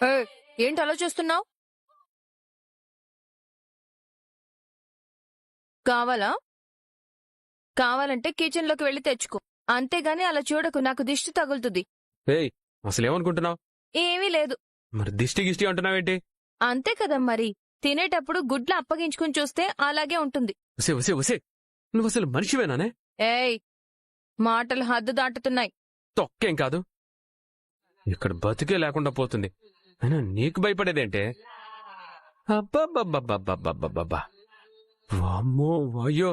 ఏయ్, ఏంటి అలా చూస్తున్నావు? కావాలా? కావాలంటే కిచెన్ లోకి వెళ్ళి తెచ్చుకో. అంతేగాని అలా చూడకు, నాకు దిష్టి తగులుతుంది. ఏయ్, అసలేమనుకుంటున్నావు? ఏమీ లేదు. మరి దిష్టి గిష్టి అంటున్నావేంటి? అంతే కదా మరి. తినేటప్పుడు గుడ్లు అప్పగించుకుని చూస్తే అలాగే ఉంటుంది. ఉసే ఉసే ఉసే, నువ్వు అసలు మనిషివేనానే? ఏయ్, మాటలు హద్దు దాటుతున్నాయి. తొక్కేం కాదు, ఇక్కడ బతుకే లేకుండా పోతుంది. అయినా నీకు భయపడేదేంటే? అబ్బబ్బబ్బబ్బబ్బబ్బబ్బబ్బా, వామ్మో అయ్యో,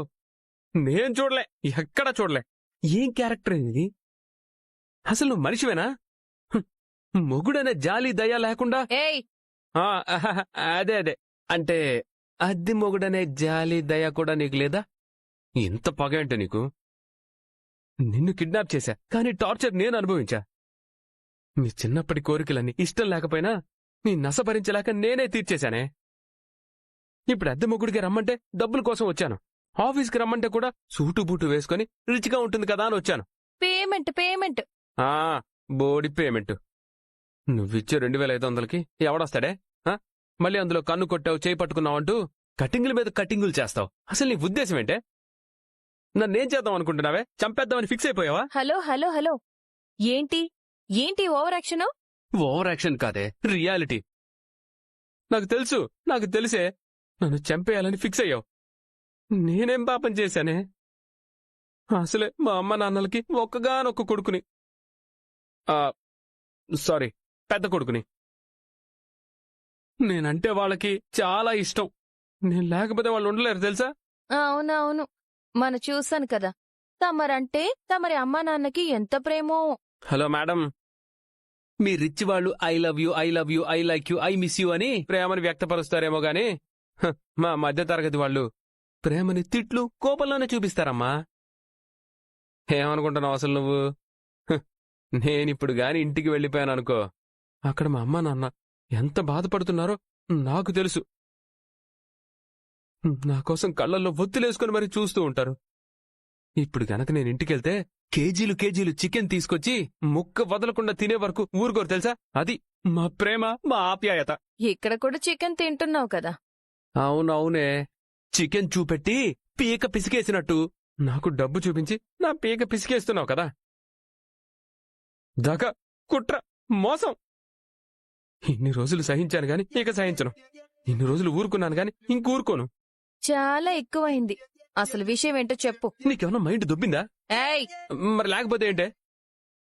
నేను చూడలే, ఎక్కడా చూడలే. ఏం క్యారెక్టర్ ఇది? అసలు నువ్వు మనిషివేనా? హ్మ్, మొగుడనే జాలి దయ లేకుండా. ఏయ్, ఆ, అదే అదే, అంటే అద్దె మొగుడనే జాలి దయ కూడా నీకు లేదా? ఇంత పగ ఏంటి నీకు? నిన్ను కిడ్నాప్ చేశా, కానీ టార్చర్ నేను అనుభవించా. మీ చిన్నప్పటి కోరికలన్నీ ఇష్టం లేకపోయినా నీ నస భరించలేక నేనే తీర్చేశానే. ఇప్పుడు అద్దె మొగుడికి రమ్మంటే డబ్బుల కోసం వచ్చాను. ఆఫీస్కి రమ్మంటే కూడా సూటు బూటు వేసుకుని రిచ్గా ఉంటుంది కదా అని వచ్చాను. Payment payment. ఆ, బోడి పేమెంట్. నువ్విచ్చే 2500కి ఎవడొస్తాడే? ఆ? మళ్ళీ అందులో కన్ను కొట్టావు, చేయి పట్టుకున్నావంటూ కటింగుల మీద కటింగులు చేస్తావు. అసలు నీ ఉద్దేశం ఏంటే? నన్నేం చేద్దాం అనుకుంటున్నావే? చంపేద్దామని ఫిక్స్ అయిపోయావా? హలో హలో హలో, ఏంటి ఏంటి ఓవర్ యాక్షన్? ఓవర్ యాక్షన్ కాదే, రియాలిటీ. నాకు తెలుసు, నాకు తెలిసే నన్ను చంపేయాలని ఫిక్స్ అయ్యావు. నేనేం పాపం చేశానే? అసలే మా అమ్మ నాన్నలకి ఒక్కగానొక్క కొడుకుని. సారీ, పెద్ద కొడుకుని. నేనంటే వాళ్ళకి చాలా ఇష్టం. నేను లేకపోతే వాళ్ళు ఉండలేరు తెలుసా? అవునవును, మన చూశాను కదా. తమరంటే తమరి అమ్మా నాన్నకి ఎంత ప్రేమో. హలో మేడం, మీ రిచ్ వాళ్ళు I love you, I love you, I like you, I miss you అని ప్రేమని వ్యక్తపరుస్తారేమో గాని మా మధ్యతరగతి వాళ్ళు ప్రేమని తిట్లు, కోపంలోనే చూపిస్తారమ్మా. ఏమనుకుంటున్నావు అసలు నువ్వు? నేనిప్పుడు గాని ఇంటికి వెళ్ళిపోయాననుకో, అక్కడ మా అమ్మా నాన్న ఎంత బాధపడుతున్నారో నాకు తెలుసు. నా కోసం కళ్ళల్లో ఒత్తులేసుకుని మరి చూస్తూ ఉంటారు. ఇప్పుడు గనక నేను ఇంటికెళ్తే కేజీలు కేజీలు చికెన్ తీసుకొచ్చి ముక్క వదలకుండా తినే వరకు ఊరుకోరు తెలుసా? అది మా ప్రేమ, మా ఆప్యాయత. ఇక్కడ కూడా చికెన్ తింటున్నావు కదా. అవునవునే, చికెన్ చూపెట్టి పీక పిసికేసినట్టు నాకు డబ్బు చూపించి నా పీక పిసికేస్తున్నావు కదా. దగ, కుట్ర, మోసం. ఇన్ని రోజులు సహించాను గాని ఇక సహించను. ఇన్ని రోజులు ఊరుకున్నాను గాని ఇంకూరుకోను. చాలా ఎక్కువైంది. అసలు విషయం ఏంటో చెప్పు. నీకేమన్నా మైండ్ దొబ్బిందా? ఏయ్, మరి లేకపోతే ఏంటే?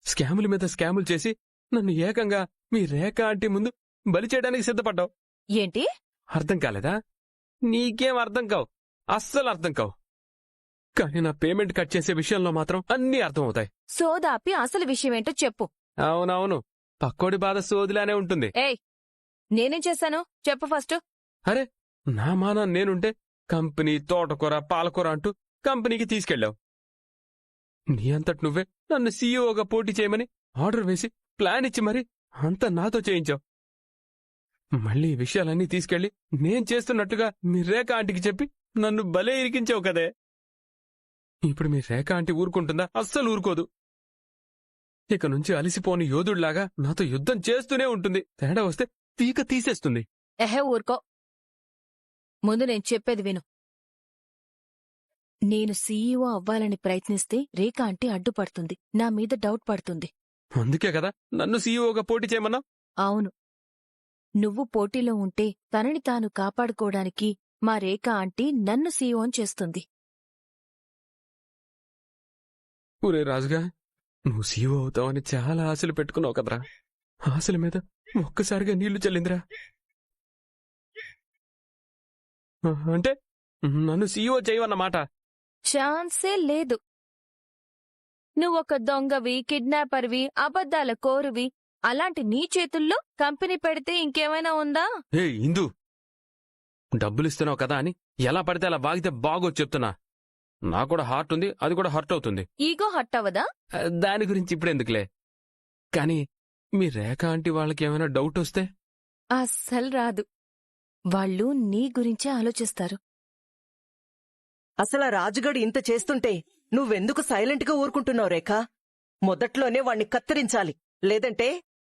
స్కాముల మీద స్కాములు చేసి నన్ను ఏకంగా మీ రేఖ ఆంటీ ముందు బలి చేయడానికి సిద్ధపడ్డావు. ఏంటి? అర్థం కాలేదా? నీకేం అర్థం కావు, అస్సలు అర్థం కావు. కానీ నా పేమెంట్ కట్ చేసే విషయంలో మాత్రం అన్నీ అర్థమవుతాయి. సోదాపి అసలు విషయం ఏంటో చెప్పు. అవునవును, పక్కోడి బాధ సోదిలానే ఉంటుంది. ఏయ్, నేనేం చేశాను చెప్పు ఫస్ట్. అరే, నా మానా నేనుంటే కంపెనీ తోటకూర పాలకూర అంటూ కంపెనీకి తీసుకెళ్ళావు. నీ అంతటి నువ్వే నన్ను సీఈఓగా పోటీ చేయమని ఆర్డర్ వేసి ప్లాన్ ఇచ్చి మరి అంతా నాతో చేయించావు. మళ్ళీ ఈ విషయాలన్నీ తీసుకెళ్లి నేను చేస్తున్నట్టుగా మీ రేఖ ఆంటీకి చెప్పి నన్ను భలే ఇరికించావు కదే. ఇప్పుడు మీ రేఖ ఆంటీ ఊరుకుంటుందా? అస్సలు ఊరుకోదు. ఇక నుంచి అలిసిపోని యోధుడిలాగా నాతో యుద్ధం చేస్తూనే ఉంటుంది. తేడా వస్తే పీక తీసేస్తుంది. ఎహే ఊరుకో. ముందు నేను చెప్పేది విను. నేను సీఈఓ అవ్వాలని ప్రయత్నిస్తే రేఖ ఆంటీ అడ్డుపడుతుంది, నా మీద డౌట్ పడుతుంది. అందుకే కదా నన్ను సీఈఓగా పోటీ చేయమన్నా. అవును, నువ్వు పోటీలో ఉంటే తనని తాను కాపాడుకోవడానికి మా రేఖ ఆంటీ నన్ను సీఈఓని చేస్తుంది. ఊరే రాజుగా, నువ్వు సీఈఓ అవుతావని చాలా ఆశలు పెట్టుకున్నావు కదరా. ఆశల మీద ఒక్కసారిగా నీళ్లు చల్లిందిరా. అంటే నన్ను సీఈఓ చేయవన్నమాట? ఛాన్సే లేదు. నువ్వొక దొంగవి, కిడ్నాపర్వి, అబద్ధాల కోరువి. అలాంటి నీ చేతుల్లో కంపెనీ పెడితే ఇంకేమైనా ఉందా? ఏ ఇందు, డబ్బులిస్తున్నావు కదా అని ఎలా పడితే అలా బాగితే బాగోచ్చు చెప్తున్నా. నాకు కూడా హార్ట్ ఉంది, అది కూడా హర్ట్ అవుతుంది. ఈగో హట్ అవ్వదా? దాని గురించి ఇప్పుడెందుకులే. కానీ మీ రేఖ ఆంటీ వాళ్ళకి ఏమైనా డౌట్ వస్తే? అస్సలు రాదు. వాళ్ళు నీ గురించే ఆలోచిస్తారు. అసలా రాజుగడు ఇంత చేస్తుంటే నువ్వెందుకు సైలెంట్గా ఊరుకుంటున్నావు రేఖా? మొదట్లోనే వాణ్ణి కత్తిరించాలి, లేదంటే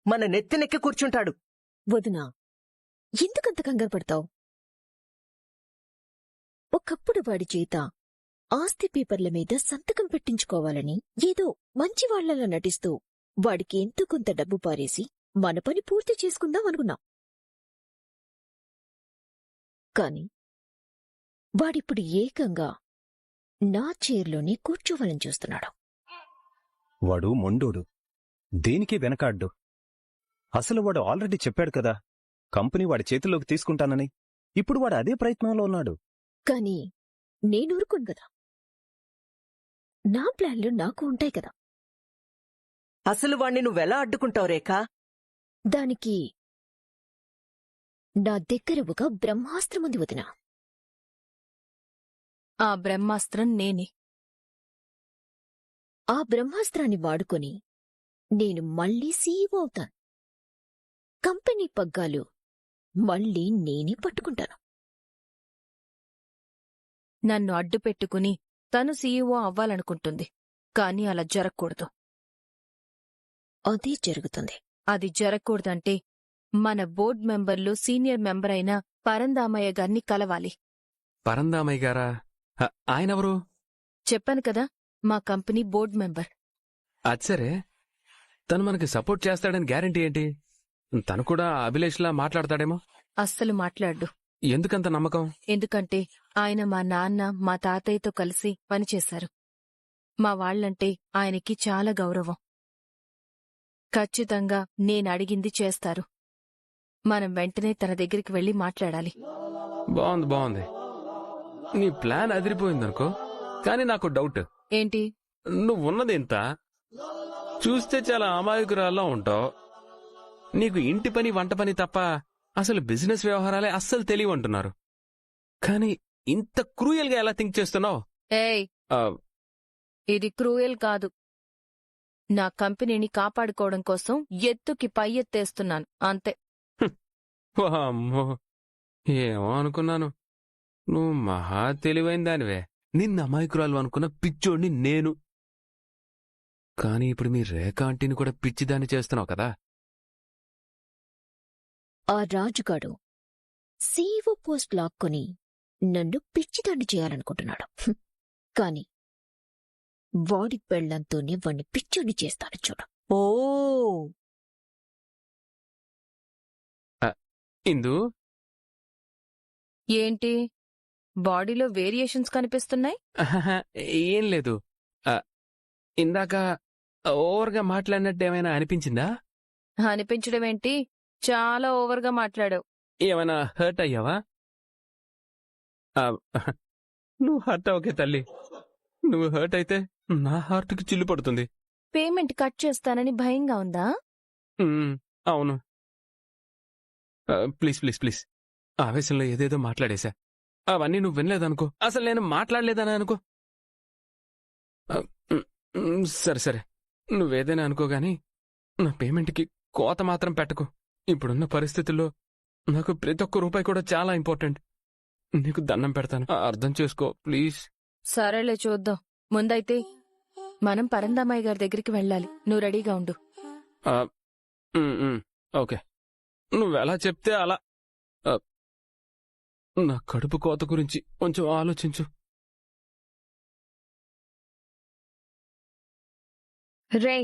మన నెత్తినెక్కి కూర్చుంటాడు. వదినా, ఎందుకంత కంగారు పడతావు? ఒకప్పుడు వాడి చేత ఆస్తి పేపర్ల మీద సంతకం పెట్టించుకోవాలని ఏదో మంచివాళ్లలా నటిస్తూ వాడికి ఎంతో కొంత డబ్బు పారేసి మన పని పూర్తి చేసుకుందాం అనుకున్నాం. కాని వాడిప్పుడు ఏకంగా నా చైర్లోనే కూర్చోవాలని చూస్తున్నాడు. వాడు మొండోడు, దేనికి వెనకాడ్డు. అసలు వాడు ఆల్రెడీ చెప్పాడు కదా కంపెనీ వాడి చేతిలోకి తీసుకుంటానని. ఇప్పుడు వాడు అదే ప్రయత్నంలో ఉన్నాడు. కాని నేనూరుకోను కదా. నా ప్లాన్లు నాకు ఉంటాయి కదా. అసలు వాణ్ణి నువ్వెలా అడ్డుకుంటావు రేఖా? దానికి నా దగ్గర ఒక బ్రహ్మాస్త్రముంది వదినా. ఆ బ్రహ్మాస్త్రం నేనే. ఆ బ్రహ్మాస్త్రాన్ని వాడుకొని నేను మళ్ళీ సీఈఓ అవుతాను. కంపెనీ పగ్గాలు మళ్ళీ నేనే పట్టుకుంటాను. నన్ను అడ్డుపెట్టుకుని తను సీఈఓ అవ్వాలనుకుంటుంది. కాని అలా జరగకూడదు. అదే జరుగుతుంది. అది జరగకూడదంటే మన బోర్డ్ మెంబర్లు సీనియర్ మెంబర్ అయిన పరందామయ్య గారిని కలవాలి. పరందామయ్య గారా? ఆయనెవరు? చెప్పాను కదా, మా కంపెనీ బోర్డ్ మెంబర్. అది సరే, తను మనకి సపోర్ట్ చేస్తాడని గ్యారెంటీ ఏంటి? తను కూడా అభిలేష్లా మాట్లాడతాడేమో. అస్సలు మాట్లాడు. ఎందుకంత నమ్మకం? ఎందుకంటే ఆయన మా నాన్న, మా తాతయ్యతో కలిసి పనిచేశారు. మా వాళ్లంటే ఆయనకి చాలా గౌరవం. ఖచ్చితంగా నేనడిగింది చేస్తారు. మనం వెంటనే తన దగ్గరికి వెళ్లి మాట్లాడాలి. బాగుంది బాగుంది. నీ ప్లాన్ అదిరిపోయిందనుకో. కాని నాకు డౌట్. ఏంటి? నువ్వున్నదెంత? చూస్తే చాలా అమాయకురాల్లా ఉంటావు. నీకు ఇంటి పని వంట పని తప్ప అసలు బిజినెస్ వ్యవహారాలే అస్సలు తెలియవంటున్నారు. కాని ఇంత క్రూయల్గా ఎలా థింక్ చేస్తున్నావు? ఏయ్, ఇది క్రూయల్ కాదు. నా కంపెనీని కాపాడుకోవడం కోసం ఎత్తుకి పై ఎత్తేస్తున్నాను అంతే. వామ్మో, ఏమో అనుకున్నాను. నువ్వు మహా తెలివైన దానివే. నిన్న అమాయకురాలు అనుకున్న పిచ్చోడిని నేను. కాని ఇప్పుడు మీ రేఖ ఆంటీని కూడా పిచ్చిదాన్ని చేస్తున్నావు కదా. ఆ రాజుగాడు సీఈఓ పోస్ట్ లాక్కొని నన్ను పిచ్చిదాన్ని చేయాలనుకుంటున్నాడు. కాని వాడి పెళ్లంతోనే వాణ్ణి పిచ్చోని చేస్తాను చూడు. ఓ, ఇందు, ఏంటి బాడీలో వేరియేషన్స్ కనిపిస్తున్నాయి? అహహ, ఏం లేదు. ఇందాక ఓవర్గా మాట్లాడినట్టు ఏమైనా అనిపించిందా? అనిపించడమేంటి, చాలా ఓవర్గా మాట్లాడావు. ఏమైనా హర్ట్ అయ్యావా? నువ్వు హర్ట్ అవకే తల్లి. నువ్వు హర్ట్ అయితే నా హార్ట్కి చిల్లు పడుతుంది. పేమెంట్ కట్ చేస్తానని భయంగా ఉందా? అవును. Please please please. ఆవేశంలో ఏదేదో మాట్లాడేశా. అవన్నీ నువ్వు వినలేదనుకో. అసలు నేను మాట్లాడలేదని అనుకో. సరే సరే, నువ్వేదైనా అనుకోగాని నా పేమెంట్కి కోత మాత్రం పెట్టకు. ఇప్పుడున్న పరిస్థితుల్లో నాకు ప్రతి ఒక్క రూపాయి కూడా చాలా ఇంపార్టెంట్. నీకు దండం పెడతాను, అర్థం చేసుకో ప్లీజ్. సరేలే, చూద్దాం. ముందైతే మనం పరందామయ్య గారి దగ్గరికి వెళ్ళాలి. నువ్వు రెడీగా ఉండు. ఓకే, నువ్వెలా చెప్తే అలా. నా కడుపు కోత గురించి కొంచెం ఆలోచించు. రే,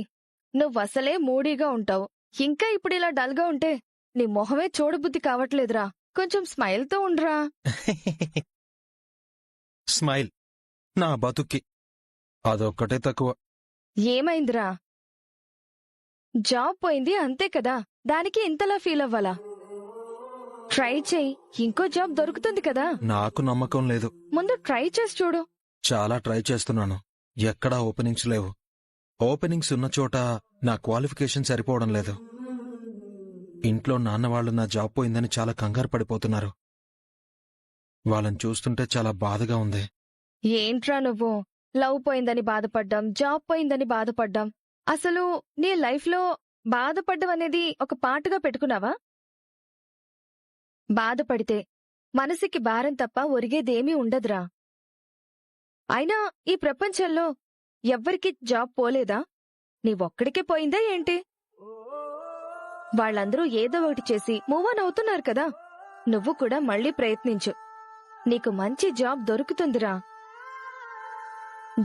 నువ్వసలే మూడీగా ఉంటావు. ఇంకా ఇప్పుడిలా డల్గా ఉంటే నీ మొహమే చూడబుద్ధి కావట్లేదురా. కొంచెం స్మైల్తో ఉండ్రా. స్మైల్ నా బతుక్కి అదొక్కటే తక్కువ. ఏమైందిరా? జాబ్ పోయింది అంతే కదా, దానికి ఇంతలా ఫీల్ అవ్వాలా? ట్రై చెయ్యి, ఇంకో జాబ్ దొరుకుతుంది కదా. నాకు నమ్మకం లేదు. ముందు ట్రై చేసి చూడు. చాలా ట్రై చేస్తున్నాను, ఎక్కడా ఓపెనింగ్స్ లేవు. ఓపెనింగ్స్ ఉన్న చోట నా క్వాలిఫికేషన్ సరిపోవడం లేదు. ఇంట్లో నాన్నవాళ్లు నా జాబ్ పోయిందని చాలా కంగారు పడిపోతున్నారు. వాళ్ళని చూస్తుంటే చాలా బాధగా ఉంది. ఏంట్రా నువ్వు లవ్ పోయిందని బాధపడ్డాం, జాబ్ పోయిందని బాధపడ్డాం. అసలు నీ లైఫ్లో బాధపడ్డం అనేది ఒక పాటుగా పెట్టుకున్నావా? బాధపడితే మనసుకి భారం తప్ప ఒరిగేదేమీ ఉండదురా. అయినా ఈ ప్రపంచంలో ఎవ్వరికీ జాబ్ పోలేదా? నీవొక్కడికే పోయిందా ఏంటి? వాళ్ళందరూ ఏదో ఒకటి చేసి మూవ్ ఆన్ అవుతున్నారు కదా. నువ్వు కూడా మళ్ళీ ప్రయత్నించు. నీకు మంచి జాబ్ దొరుకుతుందిరా.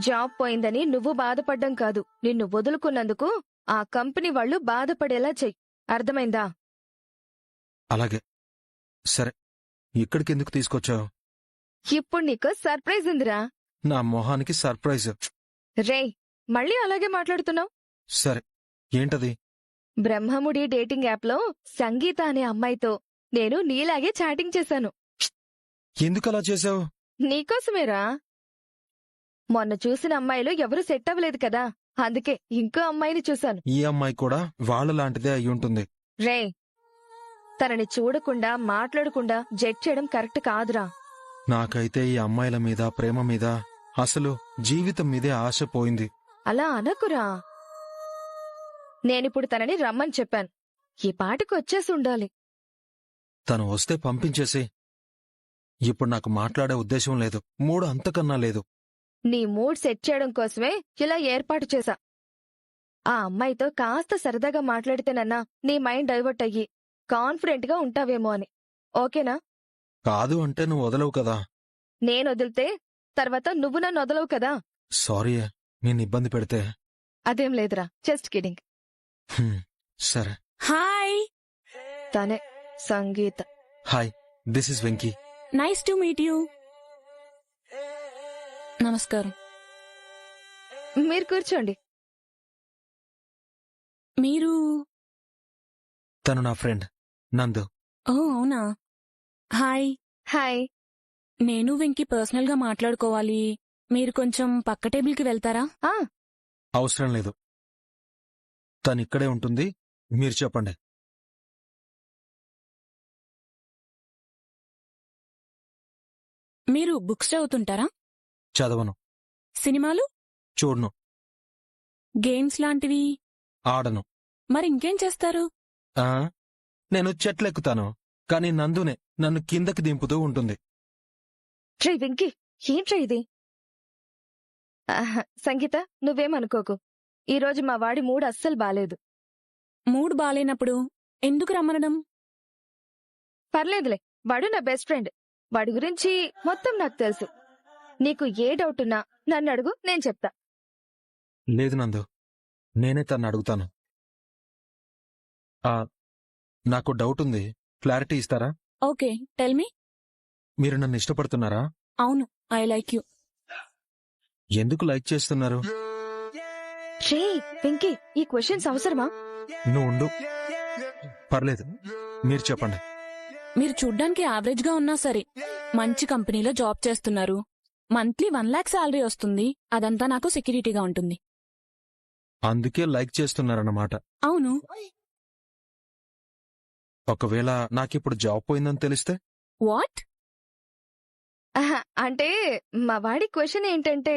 జాబ్ పోయిందని నువ్వు బాధపడ్డం కాదు, నిన్ను వదులుకున్నందుకు ఆ కంపెనీ వాళ్ళు బాధపడేలా చెయ్యి. అర్థమైందా? అలాగే. సరే, ఇక్కడికి ఎందుకు తీసుకొచ్చావు? ఇప్పుడు నీకు సర్ప్రైజ్ ఉందిరా. నా మొహానికి సర్ప్రైజ్. రేయ్, మళ్ళీ అలాగే మాట్లాడుతున్నావు. సరే, ఏంటది? బ్రహ్మముడి డేటింగ్ యాప్లో సంగీత అనే అమ్మాయితో నేను నీలాగే చాటింగ్ చేశాను. ఎందుకలా చేసావు? నీకోసమేరా. మొన్న చూసిన అమ్మాయిలు ఎవరూ సెట్ అవ్వలేదు కదా, అందుకే ఇంకో అమ్మాయిని చూశాను. ఈ అమ్మాయి కూడా వాళ్ళలాంటిదే అయ్యుంటుంది. రేయ్, తనని చూడకుండా మాట్లాడకుండా జడ్జ్ చేయడం కరెక్ట్ కాదురా. నాకైతే ఈ అమ్మాయిల మీద, ప్రేమ మీద, అసలు జీవితం మీదే ఆశ పోయింది. అలా అనకురా. నేనిప్పుడు తనని రమ్మని చెప్పాను. ఈ పాటికి వచ్చేసి ఉండాలి. తను వస్తే పంపించేసి. ఇప్పుడు నాకు మాట్లాడే ఉద్దేశం లేదు, మూడు అంతకన్నా లేదు. నీ మూడ్ సెట్ చేయడం కోసమే ఇలా ఏర్పాటు చేశా. ఆ అమ్మాయితో కాస్త సరదాగా మాట్లాడితేనన్నా నీ మైండ్ డైవర్ట్ అయ్యి కాన్ఫిడెంట్ గా ఉంటావేమో అని. ఓకేనా? కాదు అంటే నువ్వు వదలవు కదా. నేను వదిలితే తర్వాత నువ్వు నన్ను వదలవు కదా. సారీ, నేను ఇబ్బంది పెడితే. అదేం లేదురా, జస్ట్ కిడింగ్. సరే. హాయ్, తనే Sangeetha. Hi, this is Venky. Nice to meet you. నమస్కారం. మీరు కూర్చోండి. మీరు? తను నా ఫ్రెండ్ నందు. ఓ అవునా. హాయ్. హాయ్. నేను వెంకీ పర్సనల్ గా మాట్లాడుకోవాలి. మీరు కొంచెం పక్క టేబుల్కి వెళ్తారా? అవసరం లేదు, తనిక్కడే ఉంటుంది. మీరు చెప్పండి. మీరు బుక్స్ చదువుతుంటారా? చదవను. సినిమాలు? చూడను. గేమ్స్ లాంటివి? ఆడను. మరి ఇంకేం చేస్తారు? ఆ నేను చెట్లెక్కుతాను, కానీ నందునే నన్ను కిందకి దింపుతూ ఉంటుంది. ట్రై వెంకీ, ఏంట్రా ఇది? సంగీత, నువ్వేమనుకోకు. ఈరోజు మా వాడి మూడ్ అస్సలు బాలేదు. మూడ్ బాలేనప్పుడు ఎందుకు రమ్మనడం? పర్లేదులే, వాడు నా బెస్ట్ ఫ్రెండ్. వాడి గురించి మొత్తం నాకు తెలుసు. నీకు ఏ డౌట్ ఉన్నా నన్ను అడుగు, నేను చెప్తా. లేదు నందు, నేనే తన్ని అడుగుతాను. నాకు డౌట్ ఉంది, క్లారిటీ ఇస్తారా? Okay, tell me. మీరు నన్ను ఇష్టపడుతున్నారా? అవును, ఐ లైక్ యూ. ఎందుకు లైక్ చేస్తున్నారు? రే వెంకీ, ఈ క్వశ్చన్స్ అవసరమా? నువ్వు ఉండు, పర్లేదు, మీరు చెప్పండి. మీరు చూడ్డానికి యావరేజ్ గా ఉన్నా సరే, మంచి కంపెనీలో జాబ్ చేస్తున్నారు. మంత్లీ 1 lakh శాలరీ వస్తుంది. అదంతా నాకు సెక్యూరిటీగా ఉంటుంది. అందుకే లైక్ చేస్తున్నారన్నమాట. అవును. ఒకవేళ నాకిప్పుడు జాబ్ పోయిందని తెలిస్తే? వాట్? అంటే మా వాడి క్వశ్చన్ ఏంటంటే,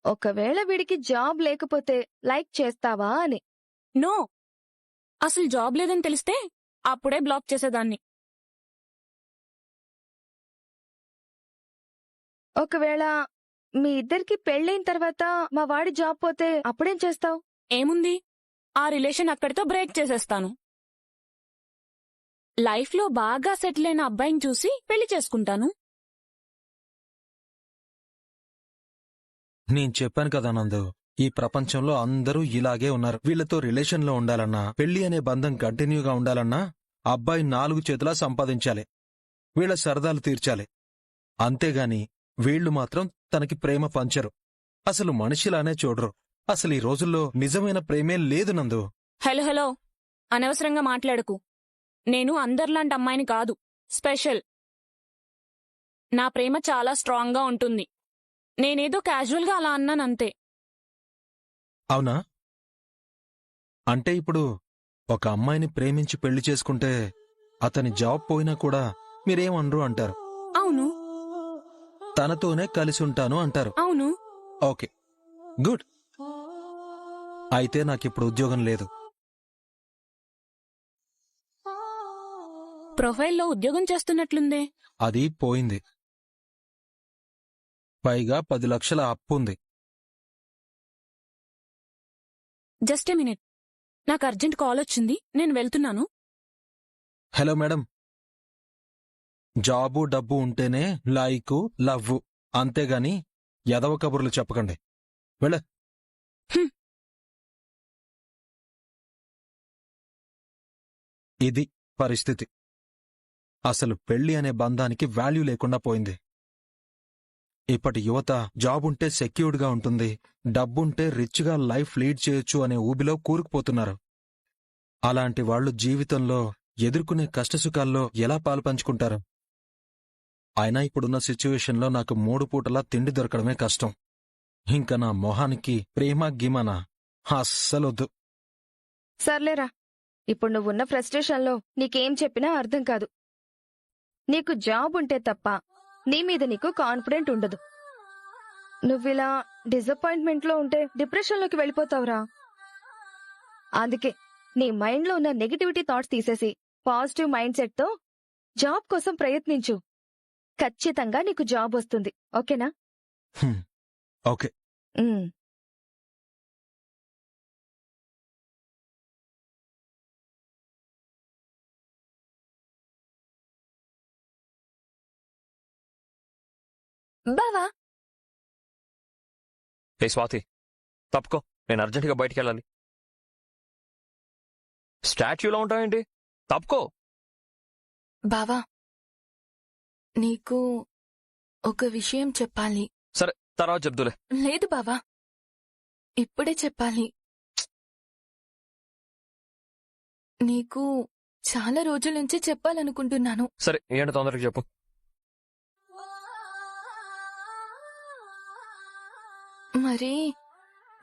ఒకవేళ వీడికి జాబ్ లేకపోతే లైక్ చేస్తావా అని. నో, అసలు జాబ్ లేదని తెలిస్తే అప్పుడే బ్లాక్ చేసేదాన్ని. ఒకవేళ మీ ఇద్దరికి పెళ్ళైన తర్వాత మా వాడి జాబ్ పోతే అప్పుడేం చేస్తావు? ఏముంది, ఆ రిలేషన్ అక్కడితో బ్రేక్ చేసేస్తాను. లైఫ్లో బాగా సెటిల్ అయిన అబ్బాయిని చూసి పెళ్లి చేసుకుంటాను. నేను చెప్పాను కదా నందు, ఈ ప్రపంచంలో అందరూ ఇలాగే ఉన్నారు. వీళ్లతో రిలేషన్లో ఉండాలన్నా, పెళ్లి అనే బంధం కంటిన్యూగా ఉండాలన్నా అబ్బాయి 4 చేతులా సంపాదించాలి, వీళ్ల సరదాలు తీర్చాలి. అంతేగాని వీళ్లు మాత్రం తనకి ప్రేమ పంచరు, అసలు మనిషిలానే చూడరు. అసలు ఈ రోజుల్లో నిజమైన ప్రేమే లేదు నందు. హలో, అనవసరంగా మాట్లాడకు. నేను అందర్లాంటి అమ్మాయిని కాదు, స్పెషల్. నా ప్రేమ చాలా స్ట్రాంగ్గా ఉంటుంది. నేనేదో క్యాజువల్గా అలా అన్నానంతే. అవునా? అంటే ఇప్పుడు ఒక అమ్మాయిని ప్రేమించి పెళ్లి చేసుకుంటే అతని జాబ్ పోయినా కూడా మీరేమనరు అంటారు. అవును. తనతోనే కలిసి ఉంటాను అంటారు. అవును. Okay, good. అయితే నాకిప్పుడు ఉద్యోగం లేదు. ప్రొఫైల్లో ఉద్యోగం చేస్తున్నట్లుందే. అది పోయింది, పైగా 10 లక్షల అప్పుంది. Just a minute. నాకు అర్జెంట్ కాల్ వచ్చింది, నేను వెళ్తున్నాను. హలో మేడం, జాబు డబ్బు ఉంటేనే లైకు లవ్వు, అంతేగాని ఎదవ కబుర్లు చెప్పకండి. వెళ్ళ. హ్మ్. ఇది పరిస్థితి. అసలు పెళ్లి అనే బంధానికి వాల్యూ లేకుండా పోయింది. ఇప్పటి యువత జాబుంటే సెక్యూర్డ్గా ఉంటుంది, డబ్బుంటే రిచ్గా లైఫ్ లీడ్ చేయొచ్చు అనే ఊబిలో కూరుకుపోతున్నారు. అలాంటి వాళ్లు జీవితంలో ఎదుర్కొనే కష్టసుఖాల్లో ఎలా పాలు పంచుకుంటారు? అయినా ఇప్పుడున్న సిచ్యువేషన్లో నాకు 3 పూటలా తిండి దొరకడమే కష్టం. ఇంక నా మొహానికి ప్రేమ గిమనా అస్సలొద్దు. సర్లేరా, ఇప్పుడు నువ్వున్న ఫ్రస్ట్రేషన్లో నీకేం చెప్పినా అర్థం కాదు. నీకు జాబ్ ఉంటే తప్ప నీ మీద నీకు కాన్ఫిడెంట్ ఉండదు. నువ్విలా డిసప్పాయింట్మెంట్లో ఉంటే డిప్రెషన్లోకి వెళ్ళిపోతావురా. అందుకే నీ మైండ్లో ఉన్న నెగటివిటీ థాట్స్ తీసేసి పాజిటివ్ మైండ్ సెట్తో జాబ్ కోసం ప్రయత్నించు. ఖచ్చితంగా నీకు జాబ్ వస్తుంది. ఓకేనా? ఓకే. ఉమ్. బావా, ఏ స్వాతి, తప్పుకో, నేను అర్జెంటుగా బయటికి వెళ్ళాలి. స్టాచ్యూలో ఉంటావేంటి? తప్పుకో. బావా, నీకు ఒక విషయం చెప్పాలి. సరే, తర్వాత చెప్దులే. లేదు బావా, ఇప్పుడే చెప్పాలి. నీకు చాలా రోజుల నుంచి చెప్పాలనుకుంటున్నాను. సరే, ఏంటి తొందరగా చెప్పు. మరి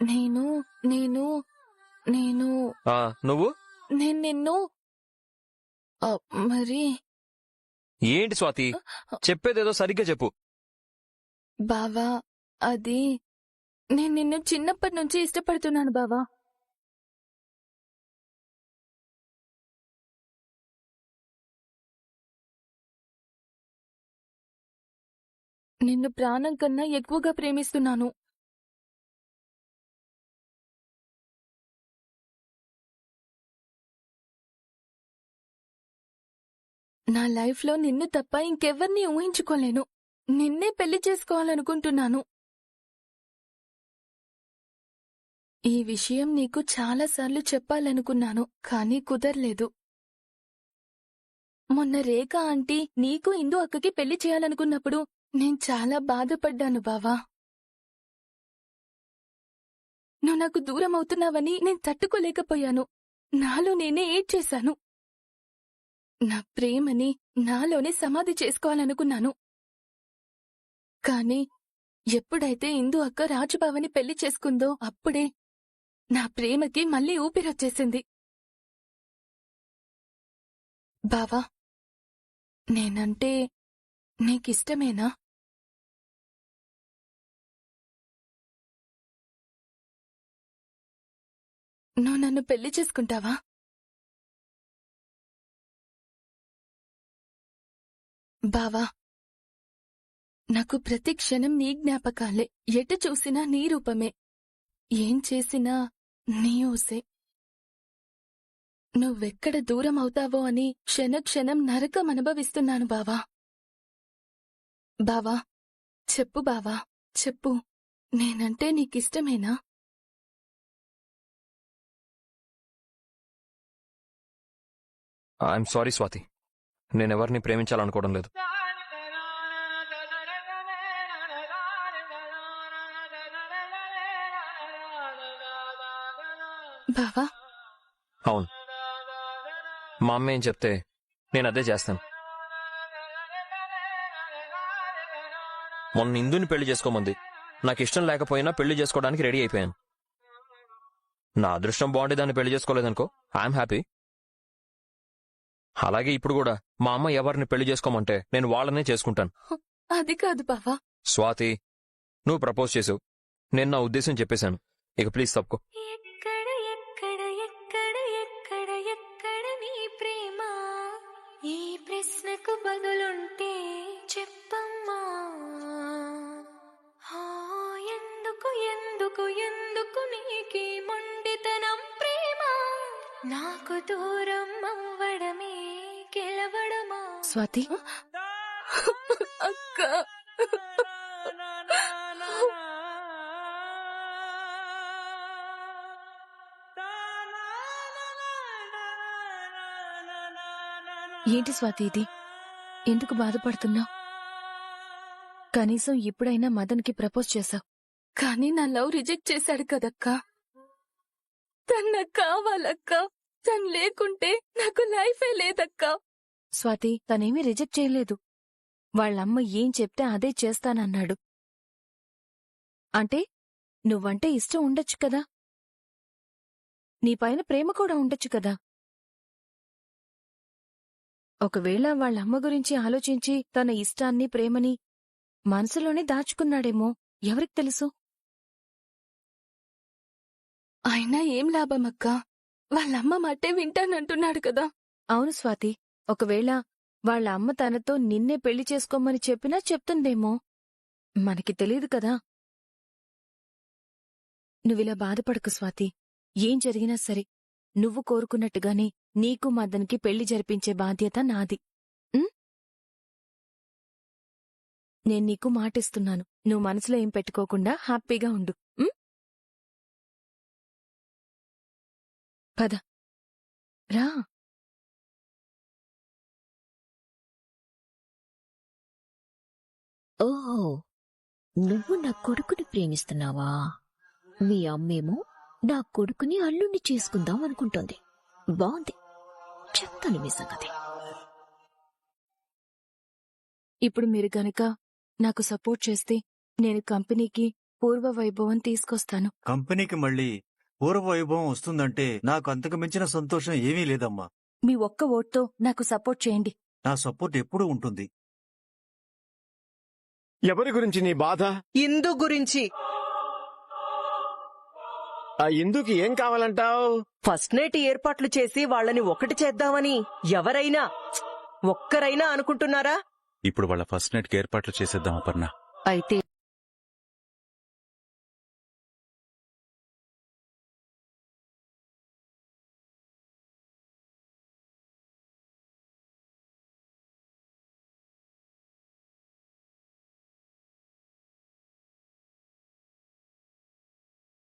నేను నేను నేను నువ్వు నేను నిన్ను మరి ఏంటి స్వాతి, చెప్పేదేదో సరిగ్గా చెప్పు. బావా, అది నేను నిన్ను చిన్నప్పటి నుంచి ఇష్టపడుతున్నాను బావా. నిన్ను ప్రాణం కన్నా ఎక్కువగా ప్రేమిస్తున్నాను. నా లైఫ్లో నిన్ను తప్ప ఇంకెవ్వర్నీ ఊహించుకోలేను. నిన్నే పెళ్లి చేసుకోవాలనుకుంటున్నాను. ఈ విషయం నీకు చాలాసార్లు చెప్పాలనుకున్నాను, కానీ కుదర్లేదు. మొన్న రేఖ ఆంటీ నీకు ఇందు అక్కకి పెళ్లి చేయాలనుకున్నప్పుడు నేను చాలా బాధపడ్డాను బావా. నువ్వు నాకు దూరం అవుతున్నావని నేను తట్టుకోలేకపోయాను. నాలో నేనే ఏడ్చేశాను. నా ప్రేమని నాలోనే సమాధి చేసుకోవాలనుకున్నాను. కాని ఎప్పుడైతే ఇందు అక్క రాజుబావని పెళ్లి చేసుకుందో అప్పుడే నా ప్రేమకి మళ్ళీ ఊపిరొచ్చేసింది. బావా, నేనంటే నీకిష్టమేనా? నువ్వు నన్ను పెళ్లి చేసుకుంటావా? బావా, నాకు ప్రతి క్షణం నీ జ్ఞాపకాలే. ఎటు చూసినా నీ రూపమే. ఏం చేసినా నీ ఊసే. నువ్వెక్కడ దూరం అవుతావో అని క్షణక్షణం నరకం అనుభవిస్తున్నాను బావా. బావా, చెప్పు బావా, చెప్పు, నేనంటే నీకిష్టమేనా? ఐఎమ్ సారీ స్వాతి, నేనెవరిని ప్రేమించాలనుకోవడం లేదు. బావా, అవును, మా అమ్మ ఏం చెప్తే నేను అదే చేస్తాను. మొన్న ఇందుని పెళ్లి చేసుకోమంది. నాకు ఇష్టం లేకపోయినా పెళ్లి చేసుకోవడానికి రెడీ అయిపోయాను. నా అదృష్టం బాగుండి దాన్ని పెళ్లి చేసుకోలేదనుకో, ఐఎమ్ హ్యాపీ. అలాగే ఇప్పుడు కూడా మా అమ్మ ఎవరిని పెళ్లి చేసుకోమంటే నేను వాళ్ళనే చేసుకుంటాను. అది కాదు బావా. స్వాతి, నువ్వు ప్రపోజ్ చేసావు, నేను నా ఉద్దేశం చెప్పేశాను. ఇక ప్లీజ్ తప్పుకో. ఎక్కడ ఎక్కడ ఎక్కడ ఎక్కడ ఎక్కడ నీ ప్రేమ? ఈ ప్రశ్నకు బదులుంటే చెప్పమ్మా. ఎందుకు ఎందుకు ఎందుకు నీకీ మొండితనం ప్రేమ? నాకు దూరం అవ్వడమే గెలవడమా స్వాతి అక్క ఏంటి స్వాతి ఇది? ఎందుకు బాధపడుతున్నావు? కనీసం ఇప్పుడైనా మదన్కి ప్రపోజ్ చేశావు. కానీ నా లవ్ రిజెక్ట్ చేశాడు కదక్కా. తను నాకు కావాలక్కా. తను లేకుంటే నాకు లైఫే లేదక్కా. స్వాతి, తనేమీ రిజెక్ట్ చేయలేదు. వాళ్ళమ్మ ఏం చెప్తే అదే చేస్తానన్నాడు. అంటే నువ్వంటే ఇష్టం ఉండొచ్చు కదా, నీపైన ప్రేమ కూడా ఉండొచ్చు కదా. ఒకవేళ వాళ్ళమ్మ గురించి ఆలోచించి తన ఇష్టాన్ని ప్రేమని మనసులోనే దాచుకున్నాడేమో, ఎవరికి తెలుసు? అయినా ఏం లాభమక్కా, వాళ్ళమ్మ మాటే వింటానంటున్నాడు కదా. అవును స్వాతి, ఒకవేళ వాళ్ళ అమ్మ తనతో నిన్నే పెళ్లి చేసుకోమని చెప్పినా చెప్తుందేమో, మనకి తెలీదు కదా. నువ్విలా బాధపడకు స్వాతి. ఏం జరిగినా సరే నువ్వు కోరుకున్నట్టుగానే నీకు మదన్కి పెళ్లి జరిపించే బాధ్యత నాది. నేను నీకు మాటిస్తున్నాను. నువ్వు మనసులో ఏం పెట్టుకోకుండా హ్యాపీగా ఉండు. పద రా. ఓహో, నువ్వు నా కొడుకుని ప్రేమిస్తున్నావా? మీ అమ్మేమో నా కొడుకుని అల్లుణ్ణి చేసుకుందాం అనుకుంటోంది. బాగుంది, చెప్తాను మీ సంగతి. ఇప్పుడు మీరు గనక నాకు సపోర్ట్ చేస్తే నేను కంపెనీకి పూర్వ వైభవం తీసుకొస్తాను. కంపెనీకి మళ్ళీ పూర్వ వైభవం వస్తుందంటే నాకు అంతకు మించిన సంతోషం ఏమీ లేదమ్మా. మీ ఒక్క ఓట్తో నాకు సపోర్ట్ చేయండి. నా సపోర్ట్ ఎప్పుడూ ఉంటుంది. ఎవరి గురించి నీ బాధ? ఇందు గురించి. ఆ ఇందుకి ఏం కావాలంటావు? ఫస్ట్ నైట్ ఏర్పాట్లు చేసి వాళ్ళని ఒకటి చేద్దామని ఎవరైనా ఒక్కరైనా అనుకుంటున్నారా? ఇప్పుడు వాళ్ళ ఫస్ట్ నైట్ కి ఏర్పాట్లు చేసేద్దాం అపర్ణ. అయితే